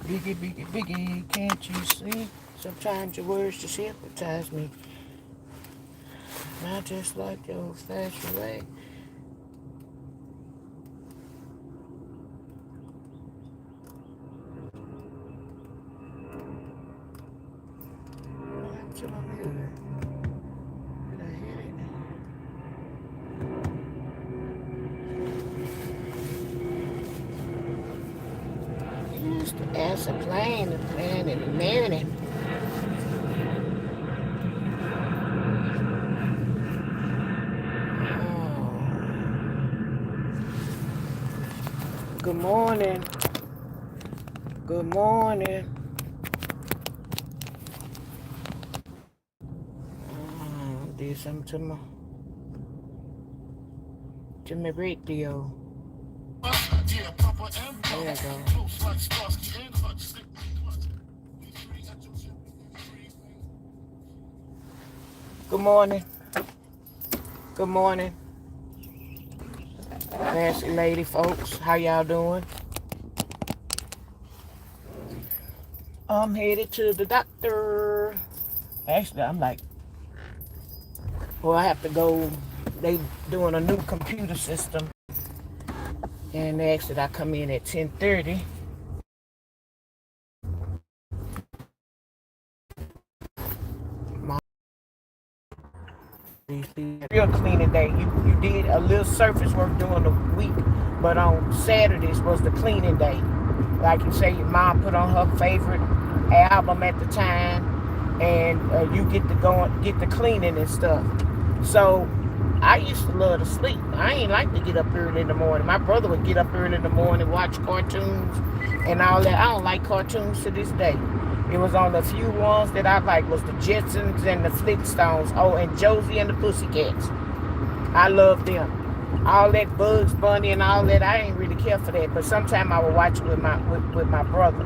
Biggie, biggie, biggie, can't you see? Sometimes your words just hypnotize me. Not just like your old-fashioned way. What happened to my music? Did I hit it? Used to answer playing and playing and marrying. Good morning. Good morning. Did something to my radio. There you go. Good morning. Good morning. Fancy lady folks. How y'all doing? I'm headed to the doctor. Actually, I'm like, well, I have to go. They doing a new computer system. And they asked that I come in at 10:30. Real cleaning day. You did a little surface work during the week, but on Saturdays was the cleaning day. Like you say, your mom put on her favorite album at the time, and you get to go and get the cleaning and stuff. So I used to love to sleep. I ain't like to get up early in the morning. My brother would get up early in the morning, watch cartoons and all that. I don't like cartoons to this day. It was on the few ones that I liked was the Jetsons and the Flintstones. Oh, and Josie and the Pussycats. I love them. All that Bugs Bunny and all that, I ain't really care for that. But sometimes I would watch it with my brother.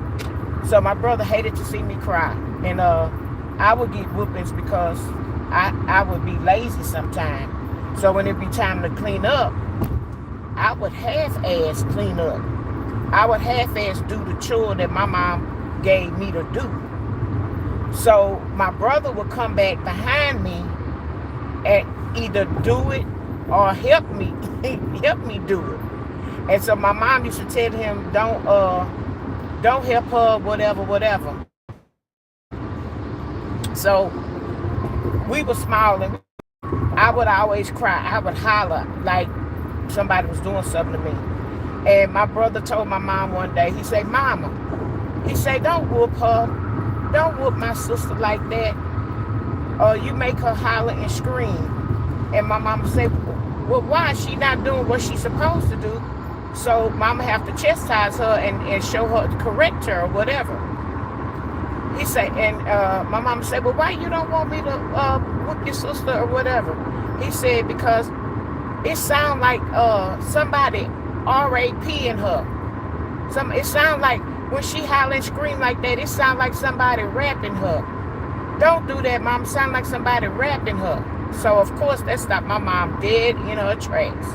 So my brother hated to see me cry. And I would get whoopings because I would be lazy sometimes. So when it be time to clean up, I would half-ass clean up. I would half-ass do the chore that my mom gave me to do. So my brother would come back behind me and either do it or help me do it. And so my mom used to tell him, don't help her, whatever. So we were small and I would always cry. I would holler like somebody was doing something to me. And my brother told my mom one day, he said, Mama, he said, don't whoop her. Don't whoop my sister like that. You make her holler and scream. And my mama said, well, why? She not doing what she's supposed to do. So mama have to chastise her and show her, correct her or whatever. He said, and my mama said, well, why you don't want me to whoop your sister or whatever? He said, because it sounds like somebody R.A.P.ing her. It sounds like when she holler and scream like that, it sounds like somebody rapping her. Don't do that, Mom. It sounds like somebody rapping her. So, of course, that stopped my mom dead in her tracks.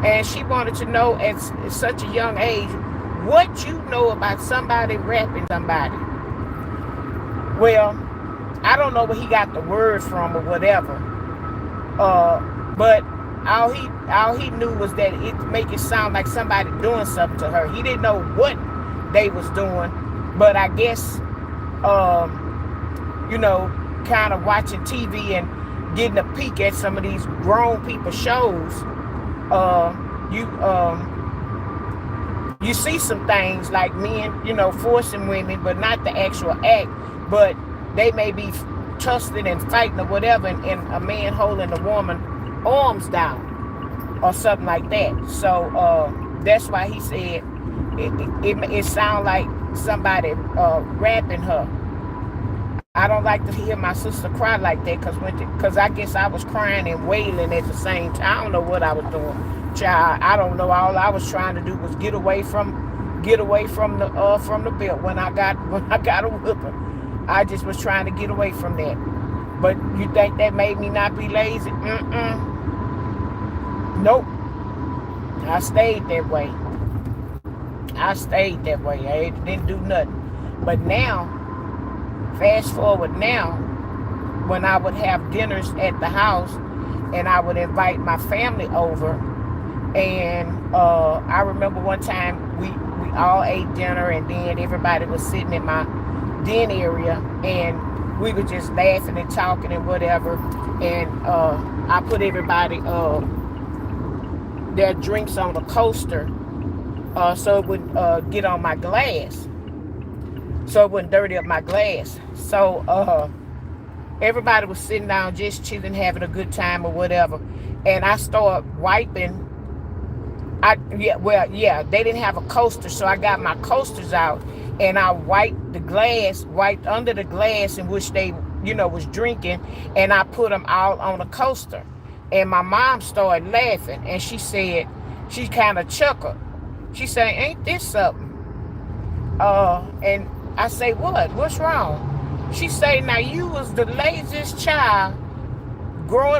And she wanted to know at such a young age, what you know about somebody rapping somebody. Well, I don't know where he got the word from or whatever. But all he knew was that it make it sound like somebody doing something to her. He didn't know what they was doing, but I guess kind of watching TV and getting a peek at some of these grown people shows, you see some things like men, forcing women, but not the actual act, but they may be tussling and fighting or whatever, and a man holding a woman arms down or something like that. So that's why he said it sounds like somebody rapping her. I don't like to hear my sister cry like that because I guess I was crying and wailing at the same time. I don't know what I was doing, child. I don't know. All I was trying to do was get away from the belt when I got a whooping. I just was trying to get away from that. But you think that made me not be lazy? Nope. I stayed that way. I stayed that way. I didn't do nothing. But now, fast forward now, when I would have dinners at the house and I would invite my family over, and I remember one time we all ate dinner, and then everybody was sitting in my den area, and we were just laughing and talking and whatever, and I put everybody their drinks on a coaster so it would get on my glass, so it wouldn't dirty up my glass. So everybody was sitting down just chilling, having a good time or whatever, and I started wiping. They didn't have a coaster, so I got my coasters out and I wiped under the glass in which they, was drinking, and I put them all on a coaster. And my mom started laughing, and she said, she kind of chuckled. She said, "Ain't this something?" And I say, "What? What's wrong?" She say, "Now you was the laziest child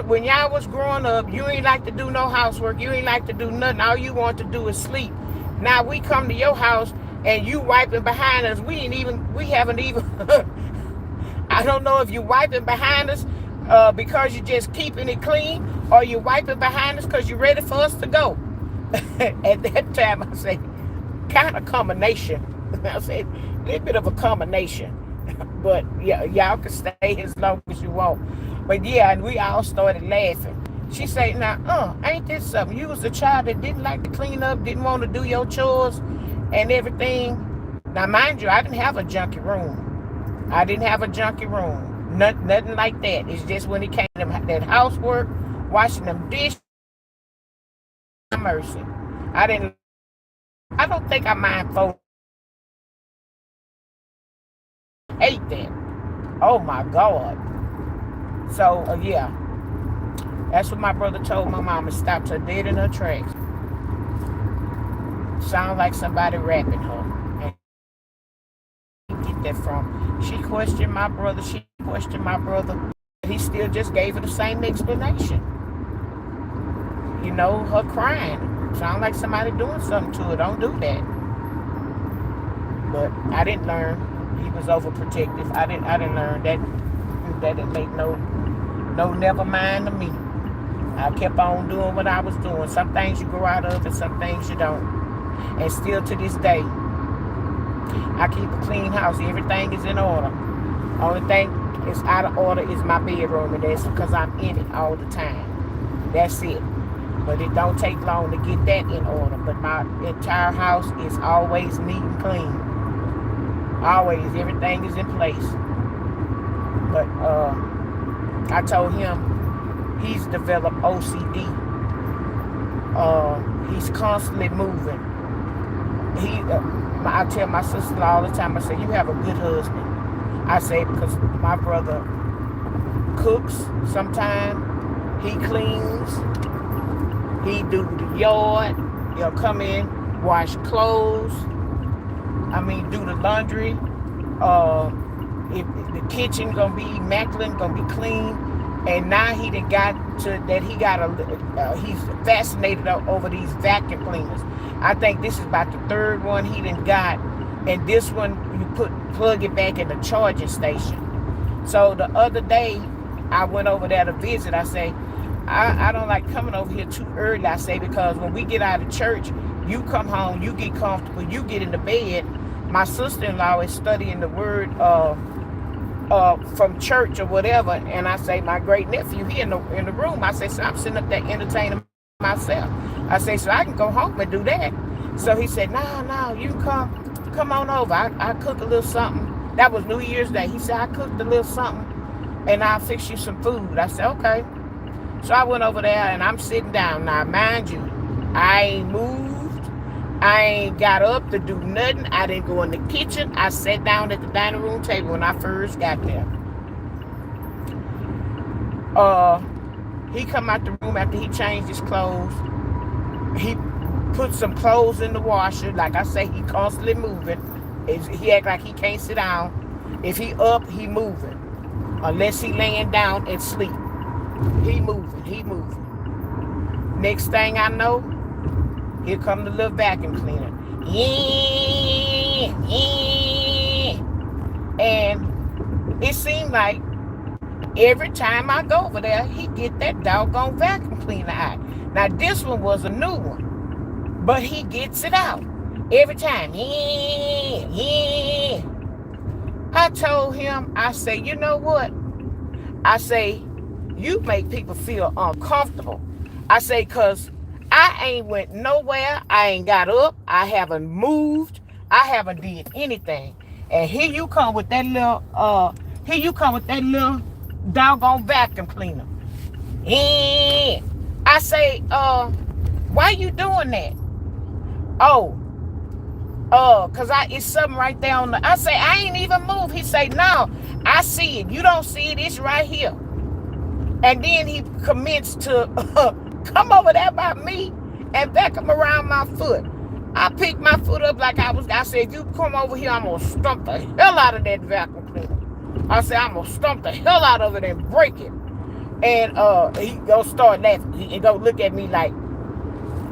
when y'all was growing up. You ain't like to do no housework. You ain't like to do nothing. All you want to do is sleep. Now we come to your house and you wiping behind us. We haven't even I don't know if you wiping behind us because you're just keeping it clean, or you wiping behind us because you're ready for us to go." At that time, I said, kind of combination. I said, a little bit of a combination. But yeah, y'all can stay as long as you want. But yeah, and we all started laughing. She said, "Now, ain't this something? You was a child that didn't like to clean up, didn't want to do your chores and everything." Now, mind you, I didn't have a junkie room. Nothing like that. It's just when it came to that housework, washing them dishes, mercy. I don't think I mind folks hate that. Oh my God. So, yeah. That's what my brother told my mama. Stopped her dead in her tracks. Sound like somebody rapping her. And get that from. She questioned my brother. He still just gave her the same explanation. Her crying. Sound like somebody doing something to her. Don't do that. But I didn't learn. He was overprotective. I didn't learn that. That didn't make no never mind to me. I kept on doing what I was doing. Some things you grow out of and some things you don't. And still to this day, I keep a clean house. Everything is in order. Only thing is out of order is my bedroom, and that's because I'm in it all the time. That's it. But it don't take long to get that in order. But my entire house is always neat and clean. Always. Everything is in place. But I told him he's developed OCD. He's constantly moving. I tell my sister all the time, I say, "You have a good husband." I say, because my brother cooks sometimes, he cleans, he do the yard, he'll come in, wash clothes, do the laundry, if the kitchen gonna be immaculate, gonna be clean. And now he done got to that he's fascinated over these vacuum cleaners. I think this is about the third one he done got, and this one you plug it back in the charging station. So the other day I went over there to visit. I say, I don't like coming over here too early. I say, because when we get out of church, you come home, you get comfortable, you get into bed. My sister-in-law is studying the word from church or whatever, and I say, my great nephew, he in the room. I say, so I'm sitting up there entertaining myself. I say, so I can go home and do that. So he said, no, you come on over. I cook a little something. That was New Year's Day. He said, I cooked a little something and I'll fix you some food. I said, okay. So I went over there and I'm sitting down. Now, mind you, I ain't moved. I ain't got up to do nothing. I didn't go in the kitchen. I sat down at the dining room table when I first got there. He come out the room after he changed his clothes. He put some clothes in the washer. Like I say, he constantly moving. He act like he can't sit down. If he up, he moving. Unless he laying down and sleep. He moving. Next thing I know, here come the little vacuum cleaner. Yeah, yeah. And it seemed like every time I go over there, he get that doggone vacuum cleaner out. Now this one was a new one, but he gets it out every time. Yeah, yeah. I told him, I say, you know what? I say, you make people feel uncomfortable. I say, cause I ain't went nowhere. I ain't got up. I haven't moved. I haven't did anything. And here you come with that little doggone vacuum cleaner. Yeah. I say, why you doing that? Oh, cause it's something right there on the. I say, I ain't even moved. He say, no, I see it. You don't see it. It's right here. And then he commenced to come over there by me and back him around my foot. I picked my foot up like I said, you come over here, I'm going to stump the hell out of that vacuum cleaner. I said, I'm going to stump the hell out of it and break it. And he going to start laughing. He going to look at me like,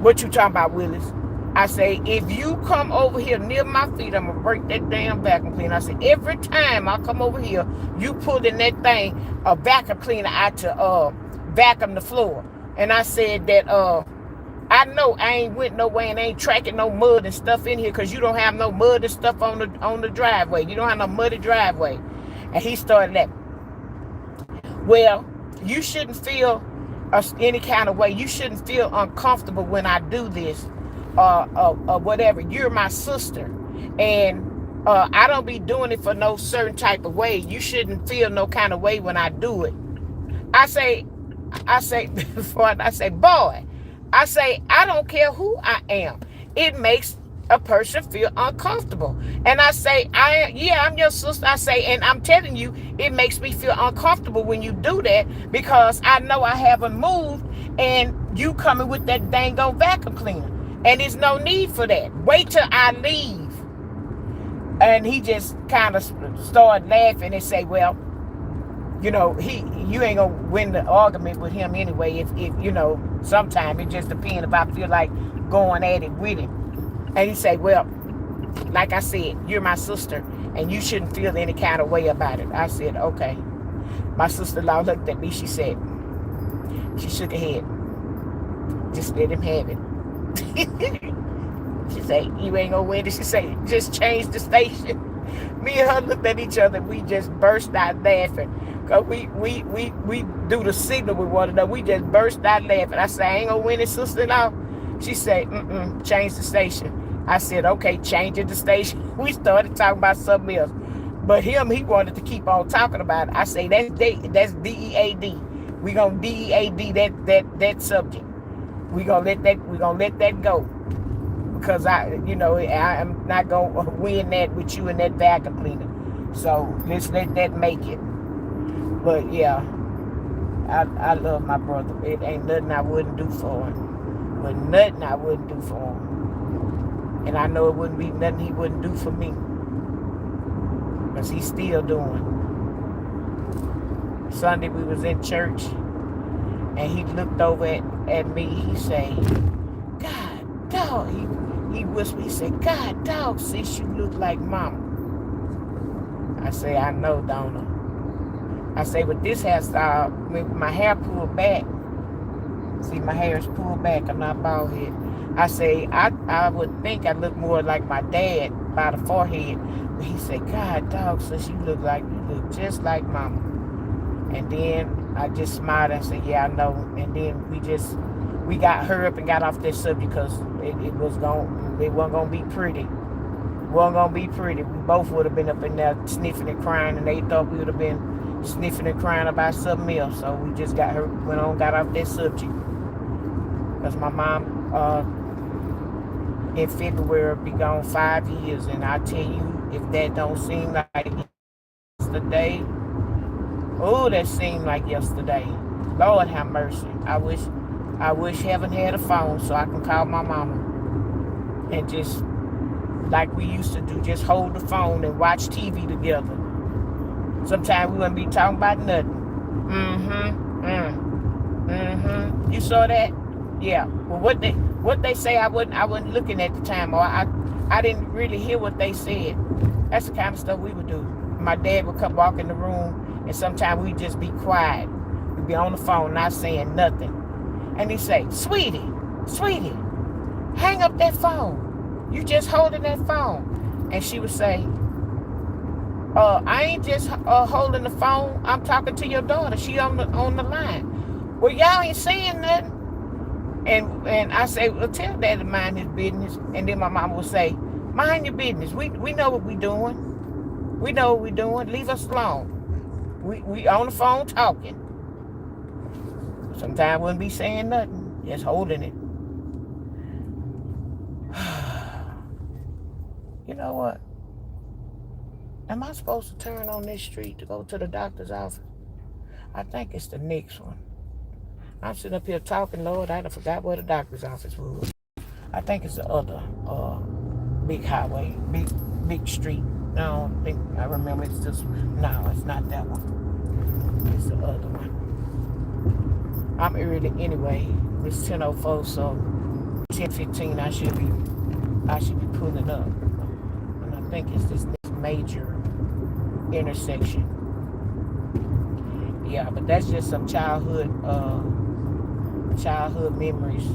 what you talking about, Willis? I say, if you come over here near my feet, I'm going to break that damn vacuum cleaner. I said, every time I come over here, you pull in that thing, a vacuum cleaner out to vacuum the floor. And I said that I know I ain't went nowhere and ain't tracking no mud and stuff in here because you don't have no mud and stuff on the driveway. You don't have no muddy driveway. And he started laughing. Well, you shouldn't feel any kind of way. You shouldn't feel uncomfortable when I do this. Whatever. You're my sister, and I don't be doing it for no certain type of way. You shouldn't feel no kind of way when I do it. I say, before I say, boy, I say, I don't care who I am. It makes a person feel uncomfortable. And I say, I'm your sister. I say, and I'm telling you, it makes me feel uncomfortable when you do that because I know I haven't moved and you coming with that dang old vacuum cleaner. And there's no need for that. Wait till I leave. And he just kind of started laughing and say, well, you know, you ain't gonna win the argument with him anyway. If you know, sometimes it just depends if I feel like going at it with him. And he said, well, like I said, you're my sister and you shouldn't feel any kind of way about it. I said, okay. My sister-in-law looked at me. She said, she shook her head. Just let him have it. She said, you ain't gonna win it. She said, just change the station. Me and her looked at each other. We just burst out laughing. Cause we do the signal with one another. We just burst out laughing. I said, I ain't gonna win it, sister-in-law. She said, change the station. I said, okay, changing the station. We started talking about something else. But he wanted to keep on talking about it. I say, that's DEAD. We gonna DEAD that subject. We gonna let that go. Because I'm not gonna win that with you and that vacuum cleaner. So let's let that make it. But yeah, I love my brother. It ain't nothing I wouldn't do for him. But nothing I wouldn't do for him. And I know it wouldn't be nothing he wouldn't do for me. Because he's still doing. Sunday we was in church and he looked over at me. He said, God, dog. He whispered, he said, God, dog, sis, you look like mama. I say, I know, don't I? I say, but this hairstyle, my hair pulled back. See, my hair is pulled back. I'm not bald head. I say, I would think I look more like my dad by the forehead. But he said, God, dog, sis, you look just like mama. And then I just smiled and said, yeah, I know. And then we got her up and got off that subject because it wasn't gonna be pretty. It wasn't gonna be pretty. We both would have been up in there sniffing and crying, and they thought we would have been sniffing and crying about something else. So we just got off that subject. Because my mom in February be gone 5 years, and I tell you, if that don't seem like yesterday, oh, that seemed like yesterday. Lord have mercy. I wish heaven had a phone so I can call my mama and just, like we used to do, just hold the phone and watch TV together. Sometimes we wouldn't be talking about nothing. You saw that? Yeah. Well, what they say, I wasn't looking at the time, or I didn't really hear what they said. That's the kind of stuff we would do. My dad would come walk in the room, and sometimes we'd just be quiet. We'd be on the phone, not saying nothing. And he'd say, sweetie, hang up that phone. You just holding that phone. And she would say, I ain't just holding the phone. I'm talking to your daughter. She on the line. Well, y'all ain't saying nothing. And I say, well, tell Dad to mind his business. And then my mama would say, mind your business. We know what we doing. We know what we doing. Leave us alone. We on the phone talking. Sometimes wouldn't be saying nothing, just holding it. You know what? Am I supposed to turn on this street to go to the doctor's office? I think it's the next one. I'm sitting up here talking, Lord, I forgot where the doctor's office was. I think it's the other big highway, big street. No, I remember it's this. No, it's not that one. It's the other one. I'm early anyway. It's 10:04, so 10:15 I should be pulling up. And I think it's this next major intersection. Yeah, but that's just some childhood memories,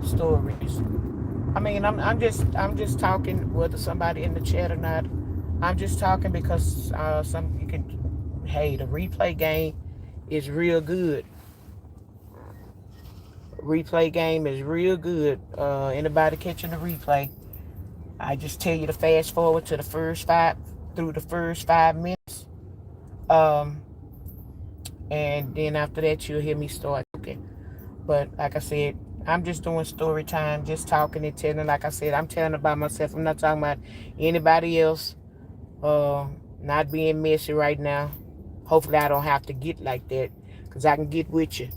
stories. I mean, I'm just talking, whether somebody in the chat or not. I'm just talking because the replay game is real good. Replay game is real good. Anybody catching the replay, I just tell you to fast forward to the first 5 minutes. And then after that, you'll hear me start talking. But like I said, I'm just doing story time, just talking and telling. Like I said, I'm telling about myself. I'm not talking about anybody else. Not being messy right now. Hopefully I don't have to get like that, because I can get with you.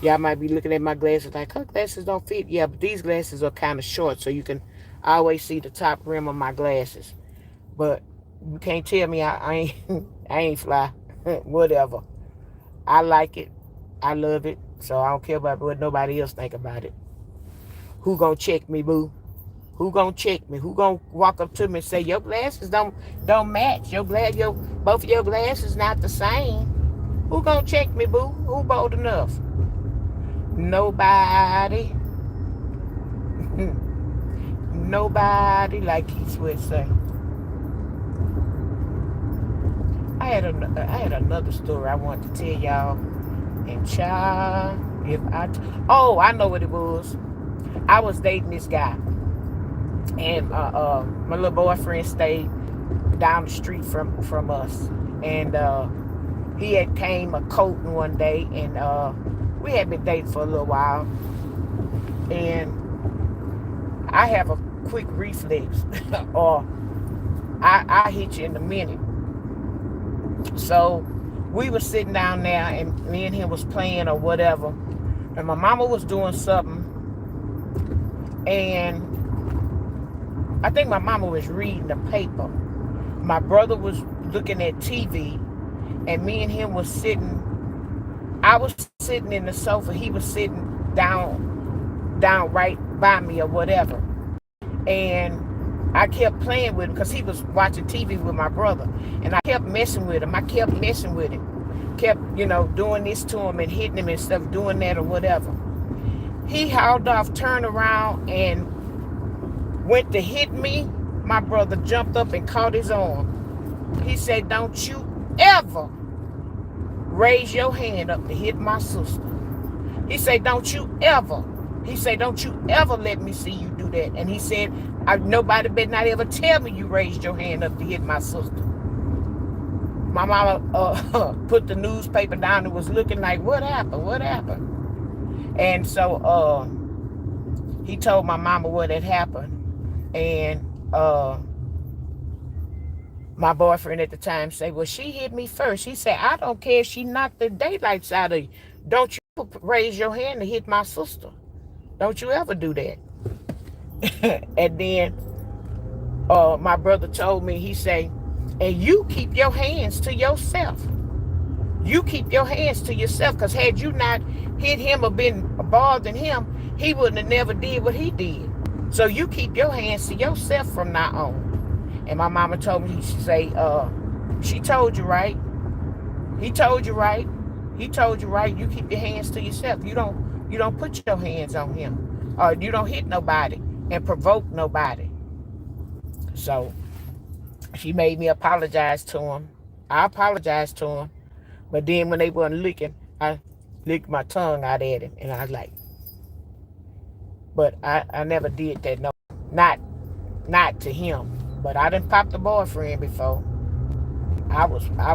Y'all might be looking at my glasses like, her glasses don't fit. Yeah, but these glasses are kind of short, so you can always see the top rim of my glasses. But you can't tell me I ain't fly. Whatever. I like it. I love it. So I don't care about what nobody else think about it. Who gonna check me, boo? Who gonna check me? Who gonna walk up to me and say, your glasses don't match? Both of your glasses not the same. Who gonna check me, boo? Who bold enough? Nobody. Nobody, like Keith would say. I had another story I wanted to tell y'all. And child, I know what it was. I was dating this guy. And my little boyfriend stayed down the street from us. And he had came a coating one day, and we had been dating for a little while. And I have a quick reflex, or I hit you in a minute. So we were sitting down there, and me and him was playing or whatever, and my mama was doing something, and I think my mama was reading the paper. My brother was looking at TV, and me and him was sitting. I was sitting in the sofa. He was sitting down right by me or whatever, and I kept playing with him because he was watching TV with my brother, and I kept messing with him. Kept, doing this to him and hitting him and stuff, doing that or whatever. He hauled off, turned around, and went to hit me. My brother jumped up and caught his arm. He said, don't you ever raise your hand up to hit my sister. He said, don't you ever let me see you do that. And he said, nobody better not ever tell me you raised your hand up to hit my sister. My mama put the newspaper down and was looking like, what happened? And so he told my mama what had happened. And my boyfriend at the time said, well, she hit me first. He said, I don't care if she knocked the daylights out of you. Don't you raise your hand to hit my sister. Don't you ever do that. And then my brother told me, he said, and you keep your hands to yourself. You keep your hands to yourself, because had you not hit him or been bothering him, he wouldn't have never did what he did. So you keep your hands to yourself from now on. And my mama told me, she say, she told you right. He told you right. He told you right. You keep your hands to yourself. You don't put your hands on him. You don't hit nobody and provoke nobody. So she made me apologize to him. I apologized to him. But then when they weren't licking, I licked my tongue out at him. And I was like, but I never did that. No, not to him. But I done popped a boyfriend before. I was I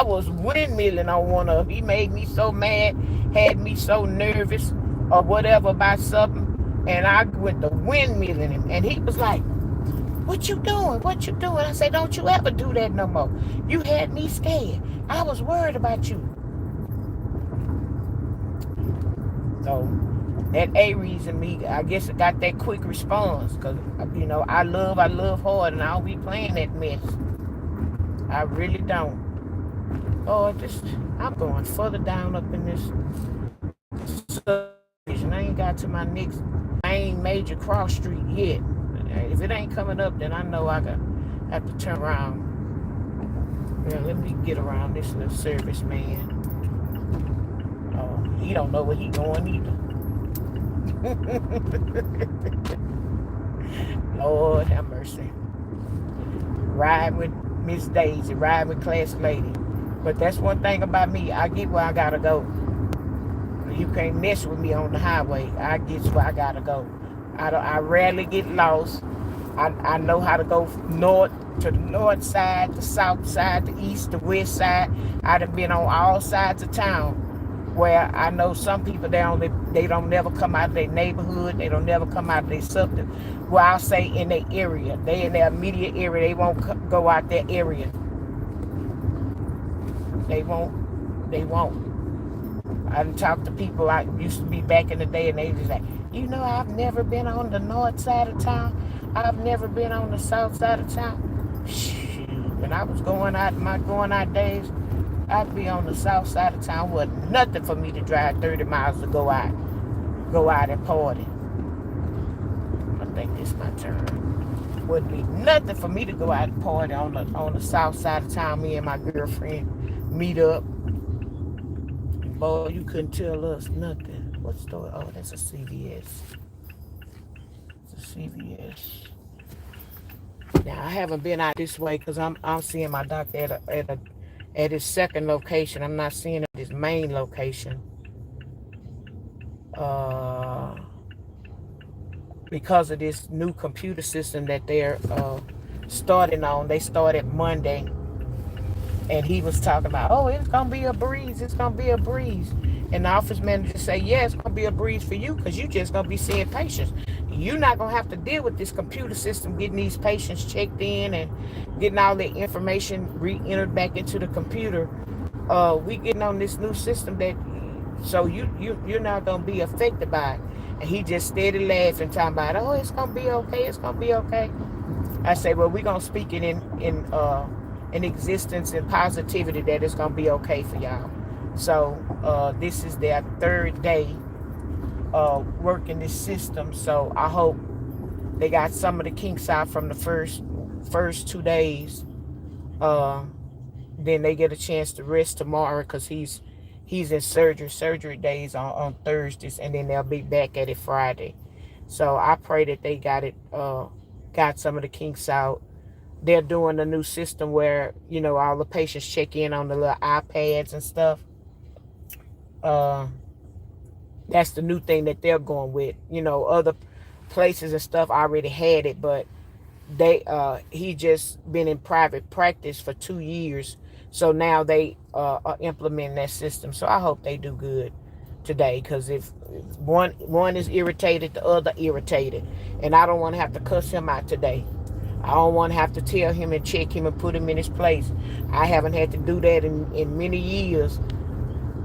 was windmilling on one of them. He made me so mad, had me so nervous or whatever about something, and I went to windmilling him. And he was like, what you doing? What you doing? I said, don't you ever do that no more. You had me scared. I was worried about you. So that Aries in me, I guess it got that quick response, because I love hard, and I don't be playing that mess. I really don't. Oh, I'm going further down up in this subdivision. I ain't got to my next main major cross street yet. If it ain't coming up, then I know I have to turn around. Yeah, let me get around this little service man. He don't know where he going either. Lord have mercy. Ride with Miss Daisy, ride with Class Lady. But that's one thing about me. I get where I gotta go. You can't mess with me on the highway. I get where I gotta go. I rarely get lost. I know how to go north to the north side, the south side, the east, the west side. I'd have been on all sides of town, where I know some people they don't never come out of their neighborhood. They don't never come out of their subdivision. Well, I'll say in their area. They in their immediate area. They won't go out their area. They won't. I done talked to people I used to be back in the day, and they just like, I've never been on the north side of town. I've never been on the south side of town. Shoot. When I was going out days, I'd be on the south side of town. It wasn't nothing for me to drive 30 miles to go out and party. I think this is my turn. Wouldn't be nothing for me to go out and party on the south side of town. Me and my girlfriend meet up. Boy, you couldn't tell us nothing. What store? Oh, that's a CVS. It's a CVS. Now I haven't been out this way because I'm seeing my doctor at his second location. I'm not seeing it at his main location. Because of this new computer system that they're starting on. They started Monday. And he was talking about, oh, it's going to be a breeze. It's going to be a breeze. And the office manager say, yeah, it's going to be a breeze for you, because you just going to be seeing patients. You're not going to have to deal with this computer system, getting these patients checked in and getting all their information re-entered back into the computer. We getting on this new system so you're not going to be affected by it. And he just steady laughing, talking about, oh, it's going to be okay. It's going to be okay. I say, well, we're going to speak it in existence and positivity that it's going to be okay for y'all. So this is their third day working this system. So I hope they got some of the kinks out from the first 2 days. Then they get a chance to rest tomorrow, because he's in surgery days on Thursdays, and then they'll be back at it Friday. So I pray that they got some of the kinks out. They're doing a new system where, all the patients check in on the little iPads and stuff. That's the new thing that they're going with. Other places and stuff already had it, but he just been in private practice for 2 years. So now they are implementing that system. So I hope they do good today, because if one is irritated, the other irritated. And I don't want to have to cuss him out today. I don't want to have to tell him and check him and put him in his place. I haven't had to do that in many years.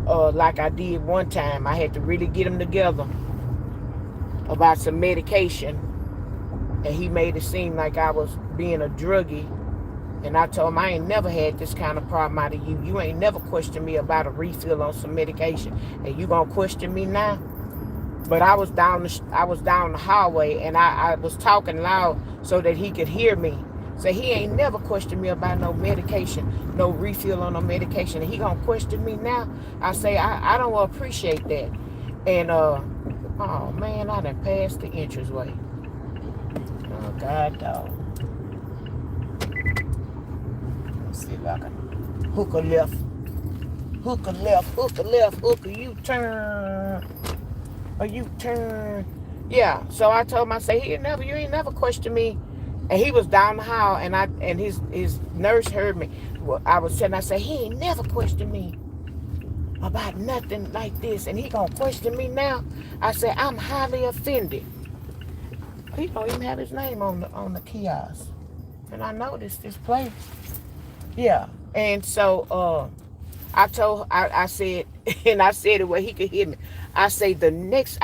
Like I did one time. I had to really get him together about some medication. And he made it seem like I was being a druggie And I told him I ain't never had this kind of problem out of you. You ain't never questioned me about a refill on some medication, and you gonna question me now? But I was down the hallway, and I was talking loud so that he could hear me. So he ain't never questioned me about no medication, no refill on no medication. And he gonna question me now? I say I don't appreciate that. And oh man, I done passed the entranceway. Oh God, dog. Let's see if I can hooker left, hooker left, hooker left, hooker you turn. Or you turn. Yeah. So I told him, I say, you ain't never questioned me. And he was down the hall, and his nurse heard me. Well, I was saying, I said, he ain't never questioned me about nothing like this, and he gonna question me now. I said, I'm highly offended. He don't even have his name on the kiosk. And I noticed this place. Yeah. And so I said, and I said it where he could hear me. I say the next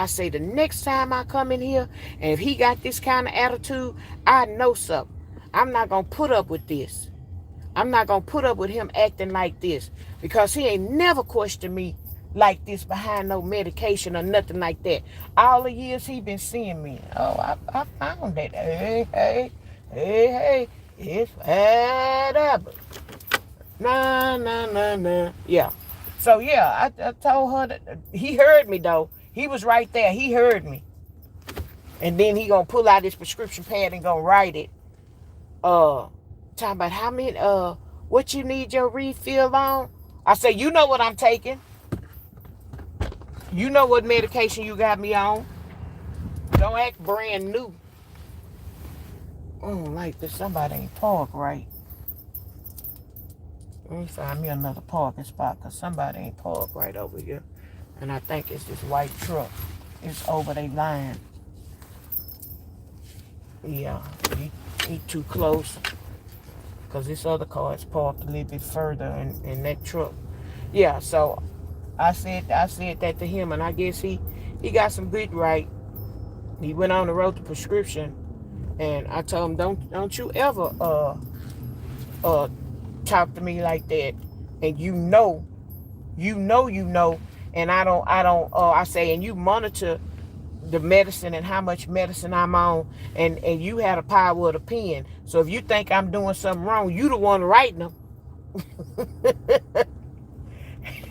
time I come in here, and if he got this kind of attitude, I know something. I'm not gonna put up with this. I'm not gonna put up with him acting like this, because he ain't never questioned me like this behind no medication or nothing like that. All the years he been seeing me. Oh, I found it. Hey, it's whatever. Nah. Yeah. So yeah, I told her that he heard me though. He was right there. He heard me. And then he gonna pull out his prescription pad and gonna write it. Talking about how many what you need your refill on. I say, you know what I'm taking. You know what medication you got me on. Don't act brand new. Like this, somebody ain't parked right. Let me find me another parking spot, because somebody ain't parked right over here. And I think it's this white truck. It's over their line. Yeah, he too close. Because this other car is parked a little bit further in that truck. Yeah, so I said that to him, and I guess he got some good right. He went on and wrote the prescription. And I told him, don't you ever talk to me like that. And you know, and I say, and you monitor the medicine and how much medicine I'm on, and you had a power of the pen. So if you think I'm doing something wrong, you the one writing them.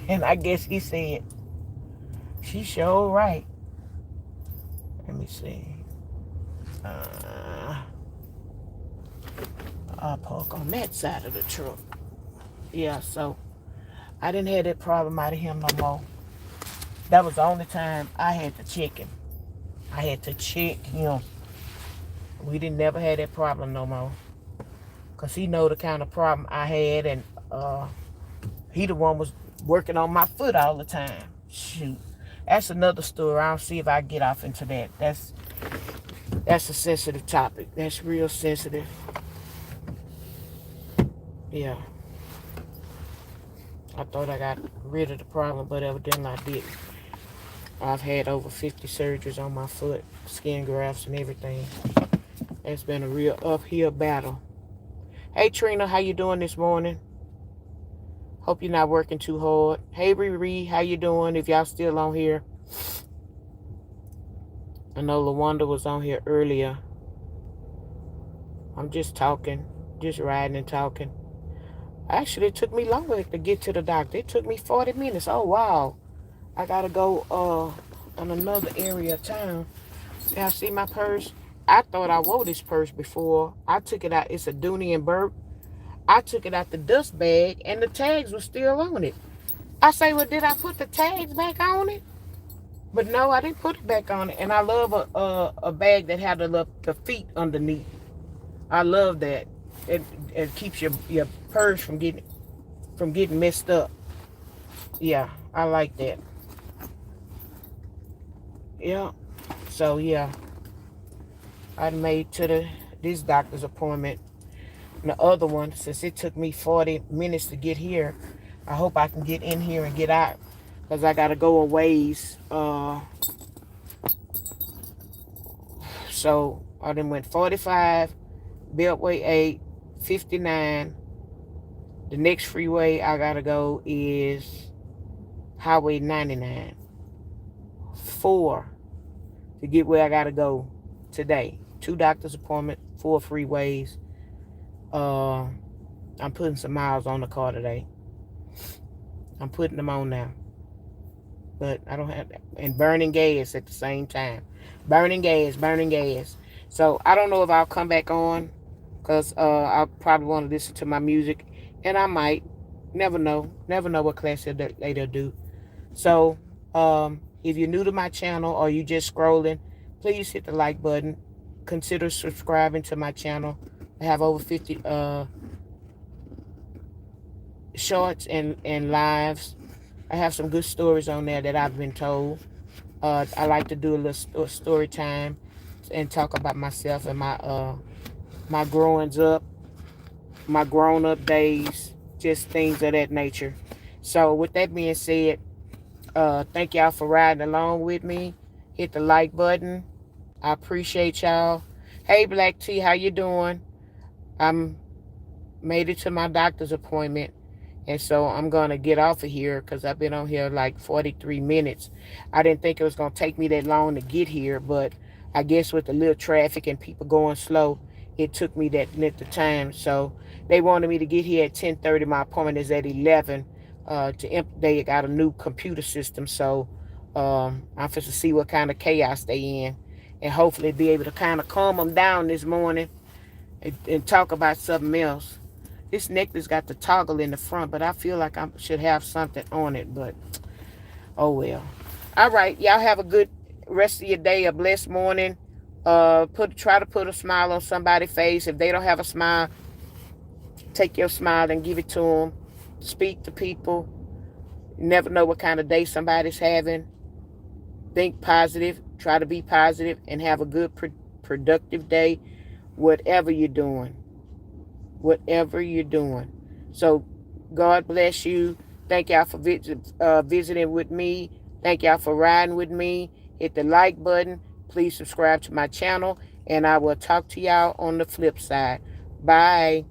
And I guess he said, she sure right. Let me see. I'll park on that side of the truck. Yeah, so I didn't have that problem out of him no more. That was the only time I had to check him. I had to check him. We didn't never have that problem no more. Because he know the kind of problem I had, and he the one was working on my foot all the time. Shoot. That's another story. I'll see if I get off into that. That's a sensitive topic. That's real sensitive. Yeah. I thought I got rid of the problem, but evidently I didn't. I've had over 50 surgeries on my foot, skin grafts and everything. It's been a real uphill battle. Hey Trina, how you doing this morning? Hope you're not working too hard. Hey Riri, how you doing? If y'all still on here. I know LaWanda was on here earlier. I'm just talking, just riding and talking. Actually, it took me longer to get to the doctor. It took me 40 minutes. Oh, wow. I got to go in another area of town. Y'all see my purse? I thought I wore this purse before. I took it out. It's a Dooney and Burke. I took it out the dust bag, and the tags were still on it. I say, well, did I put the tags back on it? But no, I didn't put it back on it. And I love a bag that had the feet underneath. I love that. It keeps your purse from getting messed up. Yeah, I like that. Yeah. So yeah, I made to this doctor's appointment. And the other one, since it took me 40 minutes to get here, I hope I can get in here and get out, because I gotta go a ways. So I then went 45, Beltway 8, 59. The next freeway I gotta go is Highway 99. 4 to get where I gotta go today. 2 doctor's appointments, 4 freeways. I'm putting some miles on the car today. I'm putting them on now. But I don't have, and burning gas at the same time. Burning gas. So I don't know if I'll come back on, because I probably want to listen to my music, and I might. Never know what class they'll do. So if you're new to my channel or you just scrolling, please hit the like button. Consider subscribing to my channel. I have over 50 shorts and lives. I have some good stories on there that I've been told. I like to do a little story time and talk about myself and my growing up, my grown up days, just things of that nature. So with that being said, thank y'all for riding along with me. Hit the like button. I appreciate y'all. Hey Black T, how you doing? I'm made it to my doctor's appointment, and so I'm going to get off of here because I've been on here like 43 minutes. I didn't think it was going to take me that long to get here, but I guess with the little traffic and people going slow, it took me that length of time. So they wanted me to get here at 10:30. My appointment is at 11. They got a new computer system, so I'm supposed to see what kind of chaos they in, and hopefully be able to kind of calm them down this morning and talk about something else. This necklace got the toggle in the front, but I feel like I should have something on it, but oh well. All right, y'all have a good rest of your day, a blessed morning. Try to put a smile on somebody's face. If they don't have a smile, take your smile and give it to them. Speak to people. You never know what kind of day somebody's having. Think positive. Try to be positive and have a good, productive day, whatever you're doing. So God bless you. Thank y'all for visiting with me. Thank y'all for riding with me. Hit the like button. Please subscribe to my channel, and I will talk to y'all on the flip side. Bye.